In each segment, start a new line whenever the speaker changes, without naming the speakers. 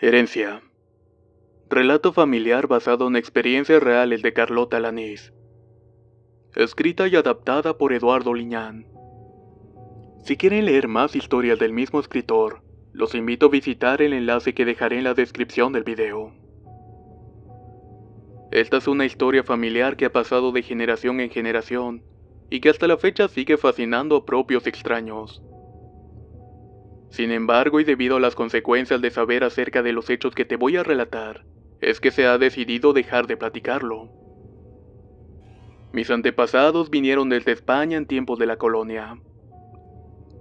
Herencia. Relato familiar basado en experiencias reales de Carlota Lanís. Escrita y adaptada por Eduardo Liñán. Si quieren leer más historias del mismo escritor, los invito a visitar el enlace que dejaré en la descripción del video. Esta es una historia familiar que ha pasado de generación en generación y que hasta la fecha sigue fascinando a propios extraños. Sin embargo, y debido a las consecuencias de saber acerca de los hechos que te voy a relatar, es que se ha decidido dejar de platicarlo. Mis antepasados vinieron desde España en tiempos de la colonia.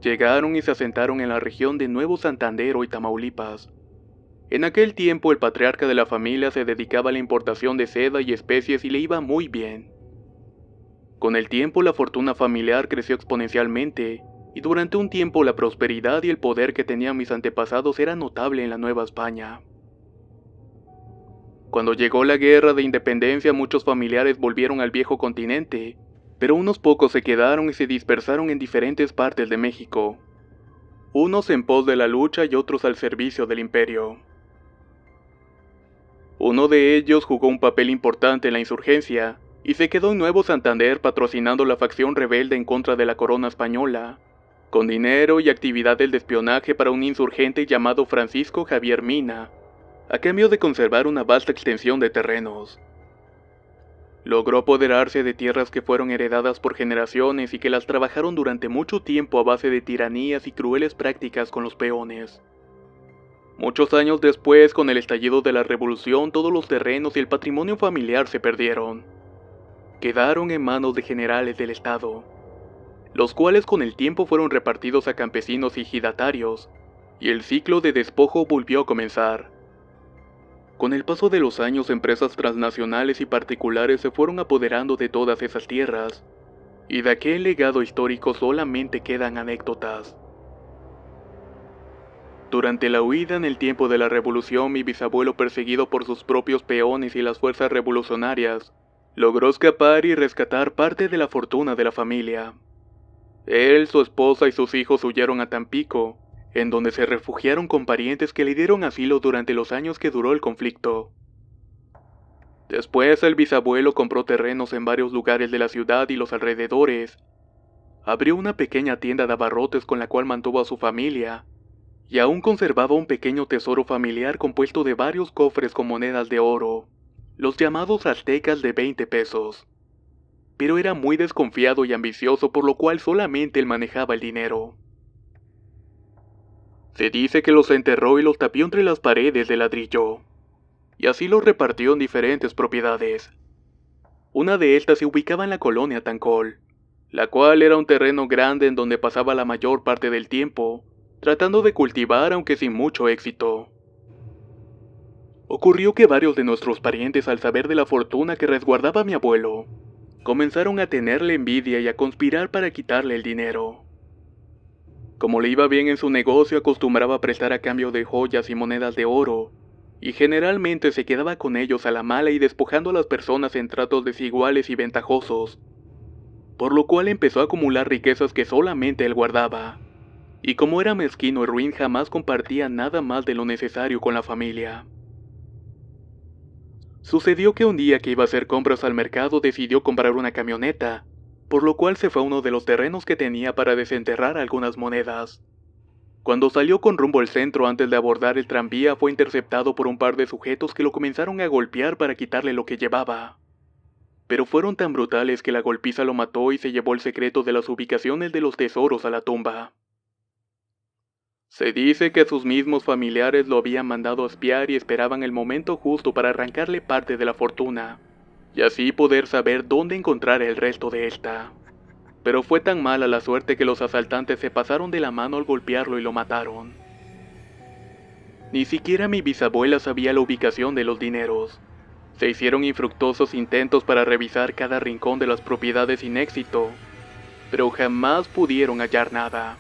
Llegaron y se asentaron en la región de Nuevo Santander y Tamaulipas. En aquel tiempo el patriarca de la familia se dedicaba a la importación de seda y especies y le iba muy bien. Con el tiempo la fortuna familiar creció exponencialmente, y durante un tiempo la prosperidad y el poder que tenían mis antepasados era notable en la Nueva España. Cuando llegó la guerra de independencia, muchos familiares volvieron al viejo continente, pero unos pocos se quedaron y se dispersaron en diferentes partes de México. Unos en pos de la lucha y otros al servicio del imperio. Uno de ellos jugó un papel importante en la insurgencia, y se quedó en Nuevo Santander patrocinando la facción rebelde en contra de la corona española, con dinero y actividades de espionaje para un insurgente llamado Francisco Javier Mina, a cambio de conservar una vasta extensión de terrenos. Logró apoderarse de tierras que fueron heredadas por generaciones y que las trabajaron durante mucho tiempo a base de tiranías y crueles prácticas con los peones. Muchos años después, con el estallido de la revolución, todos los terrenos y el patrimonio familiar se perdieron. Quedaron en manos de generales del estado, los cuales con el tiempo fueron repartidos a campesinos y ejidatarios, y el ciclo de despojo volvió a comenzar. Con el paso de los años, empresas transnacionales y particulares se fueron apoderando de todas esas tierras, y de aquel legado histórico solamente quedan anécdotas. Durante la huida en el tiempo de la revolución, mi bisabuelo, perseguido por sus propios peones y las fuerzas revolucionarias, logró escapar y rescatar parte de la fortuna de la familia. Él, su esposa y sus hijos huyeron a Tampico, en donde se refugiaron con parientes que le dieron asilo durante los años que duró el conflicto. Después el bisabuelo compró terrenos en varios lugares de la ciudad y los alrededores. Abrió una pequeña tienda de abarrotes con la cual mantuvo a su familia, y aún conservaba un pequeño tesoro familiar compuesto de varios cofres con monedas de oro, los llamados aztecas de 20 pesos. Pero era muy desconfiado y ambicioso, por lo cual solamente él manejaba el dinero. Se dice que los enterró y los tapió entre las paredes de ladrillo, y así los repartió en diferentes propiedades. Una de estas se ubicaba en la colonia Tancol, la cual era un terreno grande en donde pasaba la mayor parte del tiempo, tratando de cultivar, aunque sin mucho éxito. Ocurrió que varios de nuestros parientes, al saber de la fortuna que resguardaba mi abuelo, comenzaron a tenerle envidia y a conspirar para quitarle el dinero. Como le iba bien en su negocio, acostumbraba a prestar a cambio de joyas y monedas de oro, y generalmente se quedaba con ellos a la mala y despojando a las personas en tratos desiguales y ventajosos, por lo cual empezó a acumular riquezas que solamente él guardaba, y como era mezquino y ruin, jamás compartía nada más de lo necesario con la familia. Sucedió que un día que iba a hacer compras al mercado decidió comprar una camioneta, por lo cual se fue a uno de los terrenos que tenía para desenterrar algunas monedas. Cuando salió con rumbo al centro, antes de abordar el tranvía, fue interceptado por un par de sujetos que lo comenzaron a golpear para quitarle lo que llevaba. Pero fueron tan brutales que la golpiza lo mató y se llevó el secreto de las ubicaciones de los tesoros a la tumba. Se dice que sus mismos familiares lo habían mandado a espiar y esperaban el momento justo para arrancarle parte de la fortuna, y así poder saber dónde encontrar el resto de esta. Pero fue tan mala la suerte que los asaltantes se pasaron de la mano al golpearlo y lo mataron. Ni siquiera mi bisabuela sabía la ubicación de los dineros. Se hicieron infructuosos intentos para revisar cada rincón de las propiedades sin éxito, pero jamás pudieron hallar nada.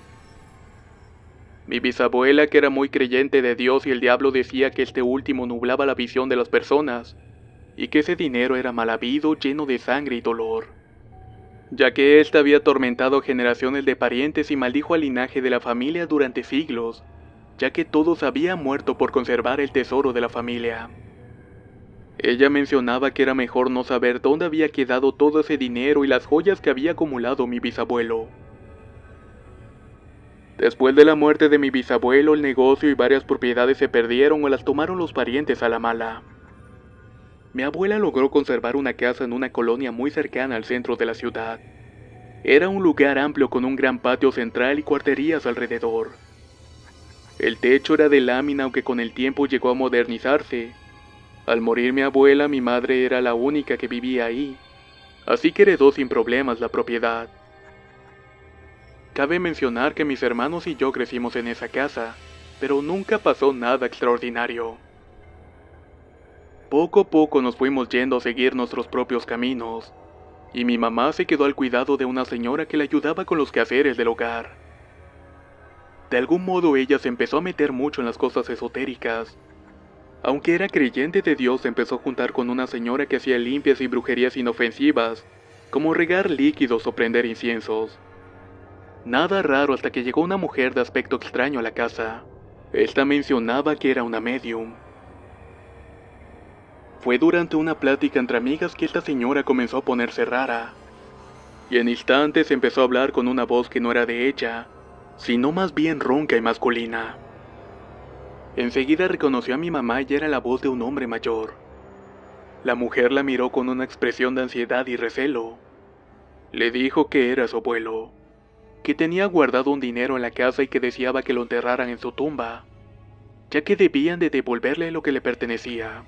Mi bisabuela, que era muy creyente de Dios y el diablo, decía que este último nublaba la visión de las personas, y que ese dinero era mal habido, lleno de sangre y dolor, ya que éste había atormentado generaciones de parientes y maldijo al linaje de la familia durante siglos, ya que todos habían muerto por conservar el tesoro de la familia. Ella mencionaba que era mejor no saber dónde había quedado todo ese dinero y las joyas que había acumulado mi bisabuelo. Después de la muerte de mi bisabuelo, el negocio y varias propiedades se perdieron o las tomaron los parientes a la mala. Mi abuela logró conservar una casa en una colonia muy cercana al centro de la ciudad. Era un lugar amplio con un gran patio central y cuarterías alrededor. El techo era de lámina, aunque con el tiempo llegó a modernizarse. Al morir mi abuela, mi madre era la única que vivía ahí, así que heredó sin problemas la propiedad. Cabe mencionar que mis hermanos y yo crecimos en esa casa, pero nunca pasó nada extraordinario. Poco a poco nos fuimos yendo a seguir nuestros propios caminos, y mi mamá se quedó al cuidado de una señora que le ayudaba con los quehaceres del hogar. De algún modo ella se empezó a meter mucho en las cosas esotéricas. Aunque era creyente de Dios, se empezó a juntar con una señora que hacía limpias y brujerías inofensivas, como regar líquidos o prender inciensos. Nada raro hasta que llegó una mujer de aspecto extraño a la casa. Esta mencionaba que era una medium. Fue durante una plática entre amigas que esta señora comenzó a ponerse rara, y en instantes empezó a hablar con una voz que no era de ella, sino más bien ronca y masculina. Enseguida reconoció a mi mamá y era la voz de un hombre mayor. La mujer la miró con una expresión de ansiedad y recelo. Le dijo que era su abuelo, que tenía guardado un dinero en la casa y que deseaba que lo enterraran en su tumba, ya que debían de devolverle lo que le pertenecía.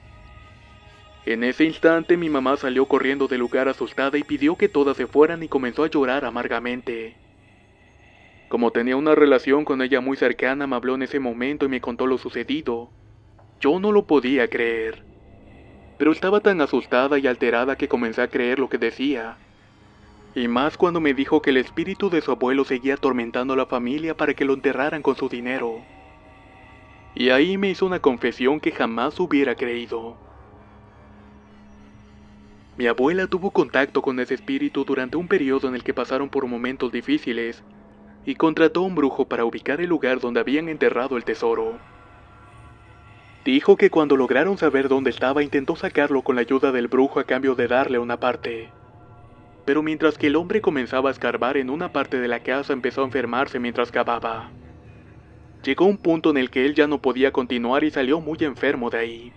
En ese instante mi mamá salió corriendo del lugar asustada y pidió que todas se fueran y comenzó a llorar amargamente. Como tenía una relación con ella muy cercana, me habló en ese momento y me contó lo sucedido. Yo no lo podía creer, pero estaba tan asustada y alterada que comencé a creer lo que decía. Y más cuando me dijo que el espíritu de su abuelo seguía atormentando a la familia para que lo enterraran con su dinero. Y ahí me hizo una confesión que jamás hubiera creído. Mi abuela tuvo contacto con ese espíritu durante un periodo en el que pasaron por momentos difíciles, y contrató a un brujo para ubicar el lugar donde habían enterrado el tesoro. Dijo que cuando lograron saber dónde estaba, intentó sacarlo con la ayuda del brujo a cambio de darle una parte. Pero mientras que el hombre comenzaba a escarbar en una parte de la casa, empezó a enfermarse mientras cavaba. Llegó un punto en el que él ya no podía continuar y salió muy enfermo de ahí.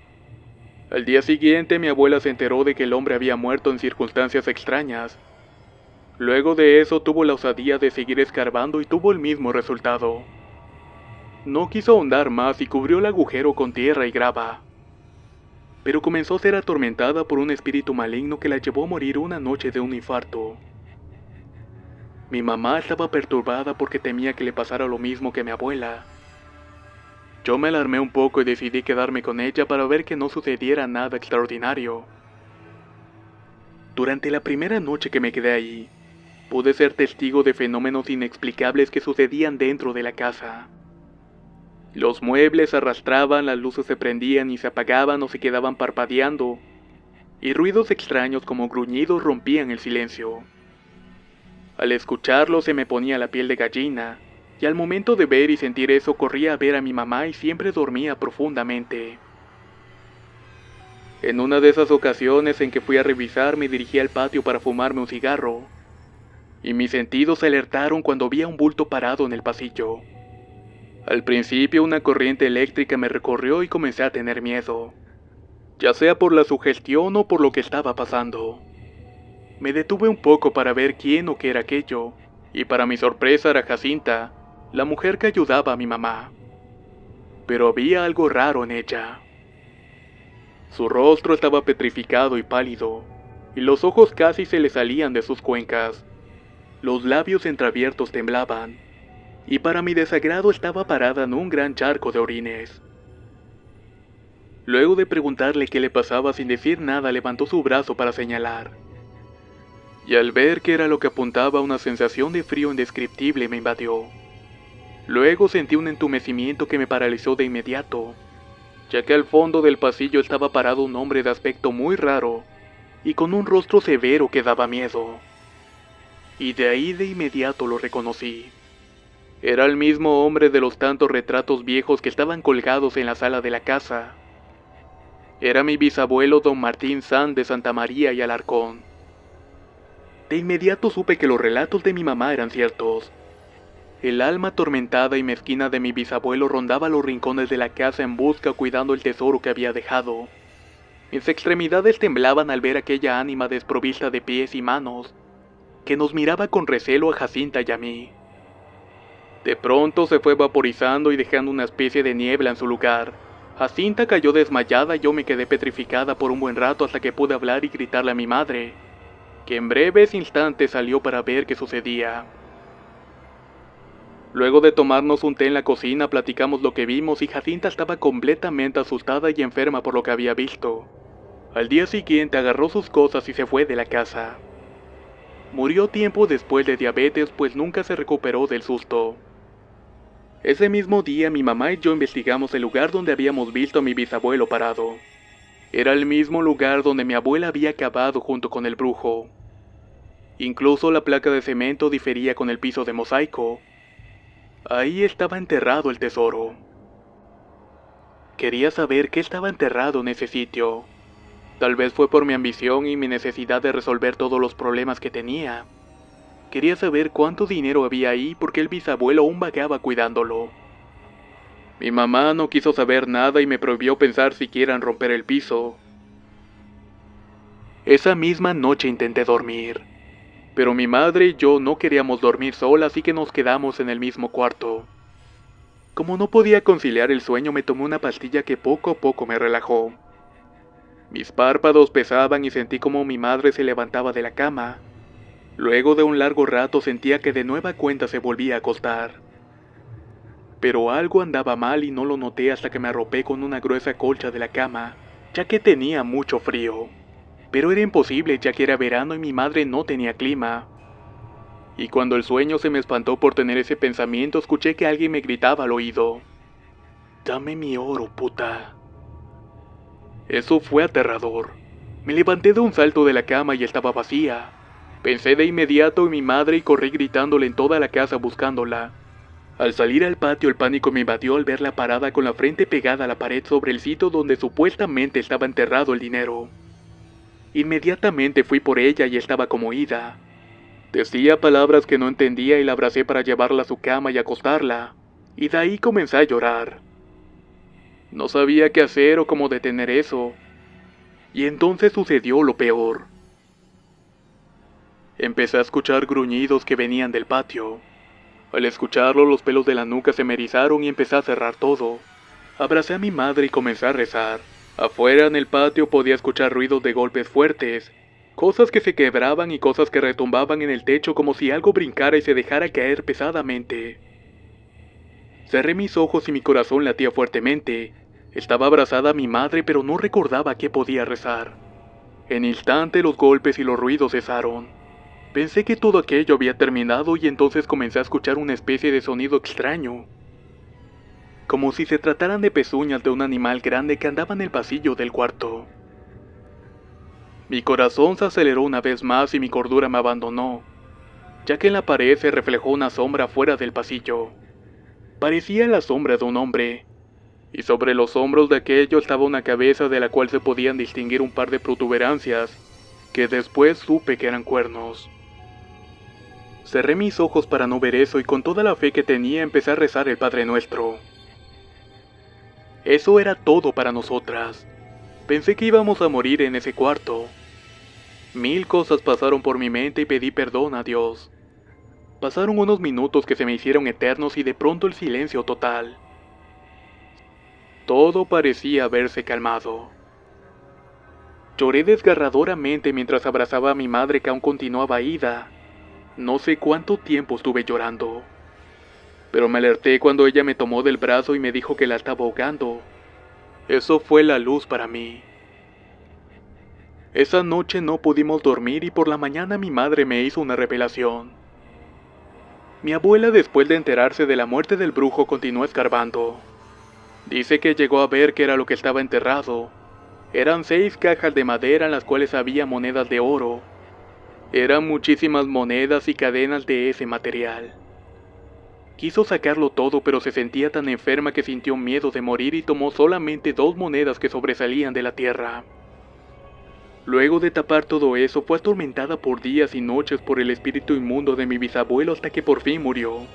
Al día siguiente, mi abuela se enteró de que el hombre había muerto en circunstancias extrañas. Luego de eso, tuvo la osadía de seguir escarbando y tuvo el mismo resultado. No quiso ahondar más y cubrió el agujero con tierra y grava. Pero comenzó a ser atormentada por un espíritu maligno que la llevó a morir una noche de un infarto. Mi mamá estaba perturbada porque temía que le pasara lo mismo que a mi abuela. Yo me alarmé un poco y decidí quedarme con ella para ver que no sucediera nada extraordinario. Durante la primera noche que me quedé ahí, pude ser testigo de fenómenos inexplicables que sucedían dentro de la casa. Los muebles se arrastraban, las luces se prendían y se apagaban o se quedaban parpadeando, y ruidos extraños como gruñidos rompían el silencio. Al escucharlo se me ponía la piel de gallina, y al momento de ver y sentir eso corría a ver a mi mamá y siempre dormía profundamente. En una de esas ocasiones en que fui a revisar, me dirigí al patio para fumarme un cigarro, y mis sentidos se alertaron cuando vi a un bulto parado en el pasillo. Al principio una corriente eléctrica me recorrió y comencé a tener miedo, ya sea por la sugestión o por lo que estaba pasando. Me detuve un poco para ver quién o qué era aquello, y para mi sorpresa era Jacinta, la mujer que ayudaba a mi mamá. Pero había algo raro en ella. Su rostro estaba petrificado y pálido, y los ojos casi se le salían de sus cuencas. Los labios entreabiertos temblaban, y para mi desagrado estaba parada en un gran charco de orines. Luego de preguntarle qué le pasaba sin decir nada, levantó su brazo para señalar. Y al ver que era lo que apuntaba, una sensación de frío indescriptible me invadió. Luego sentí un entumecimiento que me paralizó de inmediato, ya que al fondo del pasillo estaba parado un hombre de aspecto muy raro y con un rostro severo que daba miedo. Y de ahí de inmediato lo reconocí. Era el mismo hombre de los tantos retratos viejos que estaban colgados en la sala de la casa. Era mi bisabuelo don Martín Sanz de Santa María y Alarcón. De inmediato supe que los relatos de mi mamá eran ciertos. El alma atormentada y mezquina de mi bisabuelo rondaba los rincones de la casa en busca o cuidando el tesoro que había dejado. Mis extremidades temblaban al ver aquella ánima desprovista de pies y manos, que nos miraba con recelo a Jacinta y a mí. De pronto se fue vaporizando y dejando una especie de niebla en su lugar. Jacinta cayó desmayada y yo me quedé petrificada por un buen rato hasta que pude hablar y gritarle a mi madre, que en breves instantes salió para ver qué sucedía. Luego de tomarnos un té en la cocina platicamos lo que vimos y Jacinta estaba completamente asustada y enferma por lo que había visto. Al día siguiente agarró sus cosas y se fue de la casa. Murió tiempo después de diabetes pues nunca se recuperó del susto. Ese mismo día mi mamá y yo investigamos el lugar donde habíamos visto a mi bisabuelo parado. Era el mismo lugar donde mi abuela había cavado junto con el brujo. Incluso la placa de cemento difería con el piso de mosaico. Ahí estaba enterrado el tesoro. Quería saber qué estaba enterrado en ese sitio. Tal vez fue por mi ambición y mi necesidad de resolver todos los problemas que tenía. Quería saber cuánto dinero había ahí porque el bisabuelo aún vagaba cuidándolo. Mi mamá no quiso saber nada y me prohibió pensar siquiera en romper el piso. Esa misma noche intenté dormir, pero mi madre y yo no queríamos dormir solas, así que nos quedamos en el mismo cuarto. Como no podía conciliar el sueño, me tomé una pastilla que poco a poco me relajó. Mis párpados pesaban y sentí como mi madre se levantaba de la cama. Luego de un largo rato sentía que de nueva cuenta se volvía a acostar. Pero algo andaba mal y no lo noté hasta que me arropé con una gruesa colcha de la cama, ya que tenía mucho frío. Pero era imposible ya que era verano y mi madre no tenía clima. Y cuando el sueño se me espantó por tener ese pensamiento, escuché que alguien me gritaba al oído: «Dame mi oro, puta». Eso fue aterrador. Me levanté de un salto de la cama y estaba vacía. Pensé de inmediato en mi madre y corrí gritándole en toda la casa buscándola. Al salir al patio el pánico me invadió al verla parada con la frente pegada a la pared sobre el sitio donde supuestamente estaba enterrado el dinero. Inmediatamente fui por ella y estaba como ida. Decía palabras que no entendía y la abracé para llevarla a su cama y acostarla, y de ahí comencé a llorar. No sabía qué hacer o cómo detener eso, y entonces sucedió lo peor. Empecé a escuchar gruñidos que venían del patio. Al escucharlo, los pelos de la nuca se me erizaron y empecé a cerrar todo. Abracé a mi madre y comencé a rezar. Afuera en el patio podía escuchar ruidos de golpes fuertes, cosas que se quebraban y cosas que retumbaban en el techo como si algo brincara y se dejara caer pesadamente. Cerré mis ojos y mi corazón latía fuertemente. Estaba abrazada a mi madre pero no recordaba qué podía rezar. En instante los golpes y los ruidos cesaron. Pensé que todo aquello había terminado y entonces comencé a escuchar una especie de sonido extraño, como si se trataran de pezuñas de un animal grande que andaba en el pasillo del cuarto. Mi corazón se aceleró una vez más y mi cordura me abandonó, ya que en la pared se reflejó una sombra fuera del pasillo. Parecía la sombra de un hombre, y sobre los hombros de aquello estaba una cabeza de la cual se podían distinguir un par de protuberancias, que después supe que eran cuernos. Cerré mis ojos para no ver eso y con toda la fe que tenía empecé a rezar el Padre Nuestro. Eso era todo para nosotras. Pensé que íbamos a morir en ese cuarto. Mil cosas pasaron por mi mente y pedí perdón a Dios. Pasaron unos minutos que se me hicieron eternos y de pronto el silencio total. Todo parecía haberse calmado. Lloré desgarradoramente mientras abrazaba a mi madre que aún continuaba ida. No sé cuánto tiempo estuve llorando, pero me alerté cuando ella me tomó del brazo y me dijo que la estaba ahogando. Eso fue la luz para mí. Esa noche no pudimos dormir y por la mañana mi madre me hizo una revelación. Mi abuela, después de enterarse de la muerte del brujo, continuó escarbando. Dice que llegó a ver qué era lo que estaba enterrado. Eran 6 cajas de madera en las cuales había monedas de oro. Eran muchísimas monedas y cadenas de ese material. Quiso sacarlo todo, pero se sentía tan enferma que sintió miedo de morir y tomó solamente 2 monedas que sobresalían de la tierra. Luego de tapar todo eso, fue atormentada por días y noches por el espíritu inmundo de mi bisabuelo hasta que por fin murió.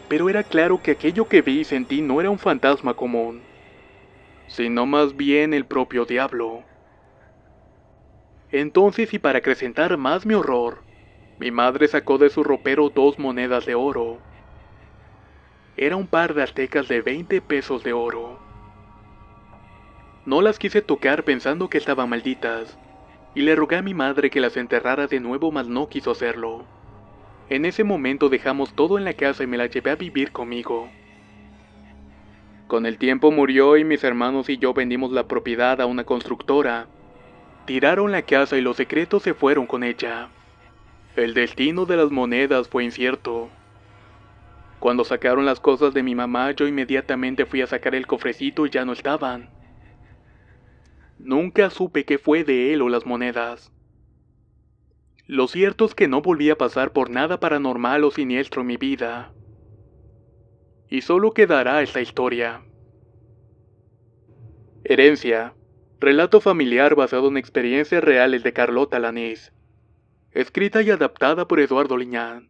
Pero era claro que aquello que vi y sentí no era un fantasma común, sino más bien el propio diablo. Entonces, y para acrecentar más mi horror, mi madre sacó de su ropero 2 monedas de oro. Era un par de aztecas de 20 pesos de oro. No las quise tocar pensando que estaban malditas, y le rogué a mi madre que las enterrara de nuevo, mas no quiso hacerlo. En ese momento dejamos todo en la casa y me la llevé a vivir conmigo. Con el tiempo murió y mis hermanos y yo vendimos la propiedad a una constructora. Tiraron la casa y los secretos se fueron con ella. El destino de las monedas fue incierto. Cuando sacaron las cosas de mi mamá, yo inmediatamente fui a sacar el cofrecito y ya no estaban. Nunca supe qué fue de él o las monedas. Lo cierto es que no volví a pasar por nada paranormal o siniestro en mi vida. Y solo quedará esta historia. Herencia. Relato familiar basado en experiencias reales de Carlota Lanís. Escrita y adaptada por Eduardo Liñán.